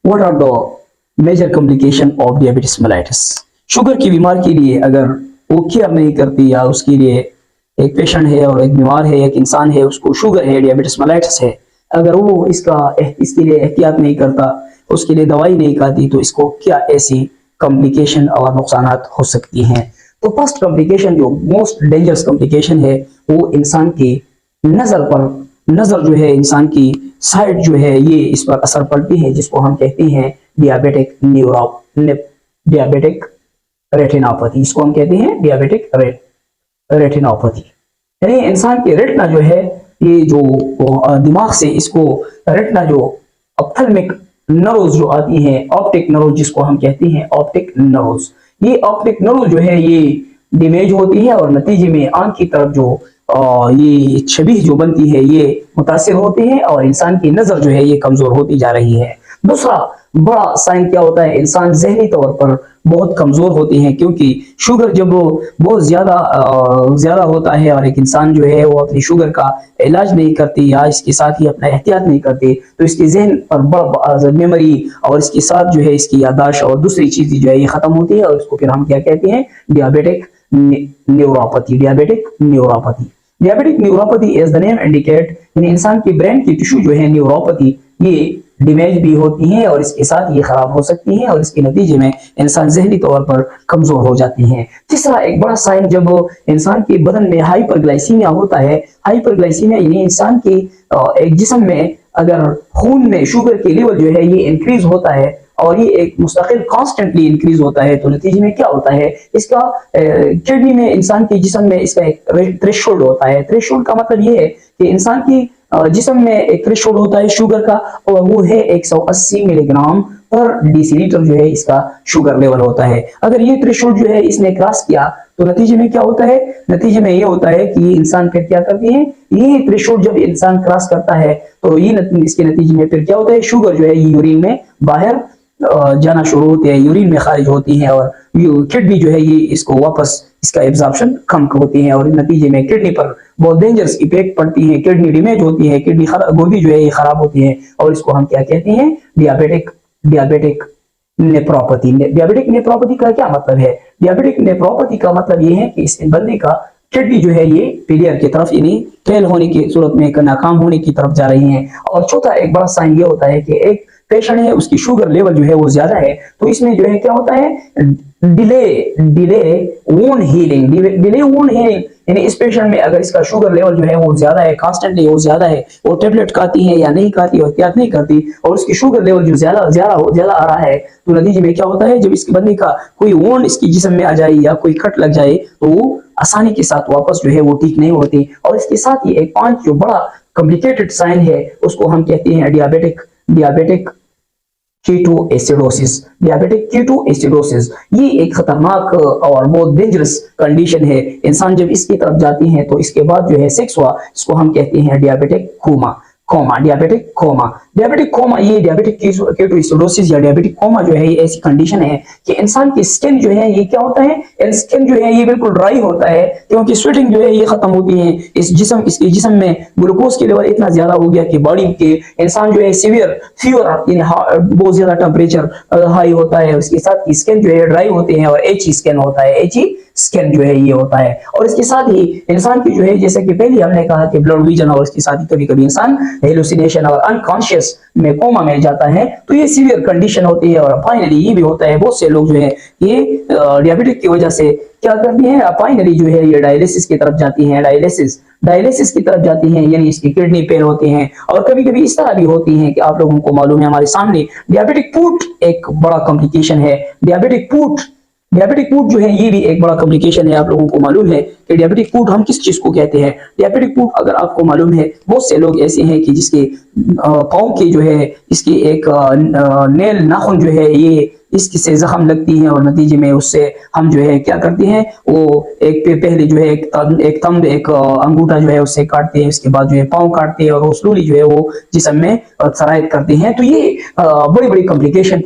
What are the major complication of diabetes mellitus. Sugar की बीमारी के लिए अगर वो केयर नहीं करती, या उसके लिए एक पेशेंट है और एक बीमार है, एक इंसान है, उसको शुगर है, डायबिटीज मेलाइटिस है, अगर वो इसके लिए एहतियात नहीं करता, उसके लिए दवाई नहीं खाती, तो इसको क्या ऐसी कॉम्प्लिकेशन और नुकसान हो सकती हैं। तो फर्स्ट कॉम्प्लिकेशन, जो मोस्ट डेंजरस कॉम्प्लिकेशन है, वो इंसान की नजर जो है, इंसान की साइट जो है, ये इस पर असर पड़ती है, जिसको हम कहते हैं डियाबेटिक रेटिनोपैथी। इसको हम कहते हैं डियाबेटिक रेटिनोपैथी। यानी इंसान की रेटिना जो है, ये जो दिमाग से इसको रेटिना, जो ऑप्थेल्मिक नर्व्स जो आती हैं, ऑप्टिक नर्व जिसको हम कहते हैं ऑप्टिक नर्व्स, ये ऑप्टिक नर्व जो है ये डैमेज होती है, और नतीजे में आंख की तरफ जो ये छवि जो बनती है, ये मुतासिर होते हैं, और इंसान की नजर जो है ये कमजोर होती जा रही है। दूसरा बड़ा साइन क्या होता है, इंसान जहनी तौर पर बहुत कमजोर होते हैं, क्योंकि शुगर जब बहुत ज्यादा होता है, और एक इंसान जो है वो अपनी शुगर का इलाज नहीं करती, या इसके साथ ही अपना एहतियात नहीं करते, तो इसके जहन पर बड़ा मेमोरी, और इसके साथ जो है इसकी याददाश्त और दूसरी चीजें जो है ये खत्म होती है, और इसको फिर हम क्या कहते हैं, diabetic neuropathy. Diabetic neuropathy is the name indicate, यानी इंसान की ब्रेन की टिश्यू जो है न्यूरोपैथी, ये डैमेज भी होती है, और इसके साथ ये खराब हो सकती है, और इसके नतीजे में इंसान जहनी तौर पर कमजोर हो जाती है। तीसरा एक बड़ा साइन, जब इंसान के बदन में हाइपरग्लाइसीमिया होता है, हाइपरग्लाइसीमिया यानी इंसान की एक जिस्म में अगर खून में शुगर के लेवल जो है ये इंक्रीज होता है, और ये एक मुस्तकिल कॉन्स्टेंटली इंक्रीज होता है, तो नतीजे में क्या होता है, इसका किडनी में, इंसान के जिस्म में इसका एक थ्रेशोल्ड होता है। थ्रेशोल्ड का मतलब ये है कि इंसान की जिस्म में एक थ्रेशोल्ड होता है शुगर का, और वो है 180 मिलीग्राम पर डेसीलीटर जो है इसका शुगर लेवल होता है। अगर ये थ्रेशोल्ड जो है इसने क्रॉस किया, तो नतीजे में क्या होता है, नतीजे में ये होता है कि इंसान फिर क्या करती है, ये थ्रेशोल्ड जब इंसान क्रॉस करता है, तो ये इसके नतीजे में फिर क्या होता है, शुगर जो है यूरिन में बाहर जाना शुरू होती है, यूरिन में खारिज होती है, और किडनी जो है ये इसको वापस इसका एब्जॉर्प्शन कम होती है, और नतीजे में किडनी पर बहुत डेंजरस इफेक्ट पड़ती है, किडनी डैमेज होती है, किडनी गोदी जो है ये खराब होती है, और इसको हम क्या कहते हैं, डियाबेटिक नेफ्रोपैथी। डियाबेटिक नेफ्रोपैथी का क्या मतलब है, डियाबेटिक नेफ्रोपैथी का मतलब ये है कि इस बंदे का किडनी जो है ये फेलियर की तरफ, यानी फेल होने की सूरत में, नाकाम होने की तरफ जा रही है। और चौथा एक बड़ा साइन ये होता है कि एक पेशेंट है, उसकी शुगर लेवल जो है वो ज्यादा है, तो इसमें जो है क्या होता है, डिले वोन हीलिंग, यानी इस पेशेंट में अगर इसका शुगर लेवल जो है वो ज्यादा है, कॉन्स्टेंटली वो ज्यादा है, वो टेबलेट खाती है या नहीं खाती, और एहतियात नहीं करती, और उसकी शुगर लेवल जो ज्यादा आ रहा है, तो नतीजे में क्या होता है, जब इसके बंदे का कोई वोन इसकी जिस्म में आ जाए, या कोई कट लग जाए, तो वो आसानी के साथ वापस जो है वो ठीक नहीं होती। और इसके साथ ही एक 5 जो बड़ा कॉम्प्लिकेटेड साइन है, उसको हम कहते हैं डियाबेटिक कीटोएसिडोसिस। ये एक खतरनाक और बहुत डेंजरस कंडीशन है। इंसान जब इसकी तरफ जाती है, तो इसके बाद जो है सेक्स हुआ, इसको हम कहते हैं डियाबेटिक कोमा। ये डियाबेटिक कीटोएसिडोसिस या डियाबेटिक कोमा जो है, ये ऐसी कंडीशन है कि इंसान की स्किन जो है ये क्या होता है, स्किन जो है ये बिल्कुल ड्राई होता है, क्योंकि स्वेटिंग जो है ये खत्म होती है। इसके जिस्म में ग्लूकोज के लेवल इतना ज्यादा हो गया कि बॉडी के इंसान जो है सीवियर फीवर, बहुत ज्यादा टेम्परेचर हाई होता है, उसके साथ स्किन जो है ड्राई होते हैं, और एची स्किन होता है, एची स्किन जो है ये होता है। और इसके साथ ही इंसान की जो है, जैसे कि पहले हमने कहा कि ब्लड विजन, और इसके साथ ही कभी कभी इंसान हेलुसिनेशन और अनकॉन्शियस में कोमा में जाता है, तो ये सीवियर कंडीशन होती है। और फाइनली ये भी होता है, बहुत से लोग जो है ये डायबिटिक की वजह से क्या करती हैं, फाइनली जो है ये डायलिसिस की तरफ जाती हैं, डायलिसिस की तरफ जाती हैं, यानी इसकी किडनी फेल होती हैं। और कभी कभी इस तरह भी होती हैं कि आप लोगों को मालूम है, हमारे सामने डियाबेटिक फूट एक बड़ा कॉम्प्लिकेशन है। डियाबेटिक फूट जो है ये भी एक बड़ा कॉम्प्लिकेशन है। आप लोगों को मालूम है कि डियाबेटिक फूट हम किस चीज को कहते हैं। डियाबेटिक फूट अगर आपको मालूम है, बहुत से लोग ऐसे हैं कि जिसके पाँव की जो है इसकी एक नेल नाखून जो है ये इसकी से जख्म लगती है, और नतीजे में उससे हम जो है क्या करते हैं, वो एक पहले जो है एक थंब एक अंगूठा जो है उससे काटते हैं, उसके बाद जो है पाँव काटते हैं, और वो स्लोली जो है वो जिस्म में सरायत करते हैं। तो ये बड़ी बड़ी कॉम्प्लिकेशन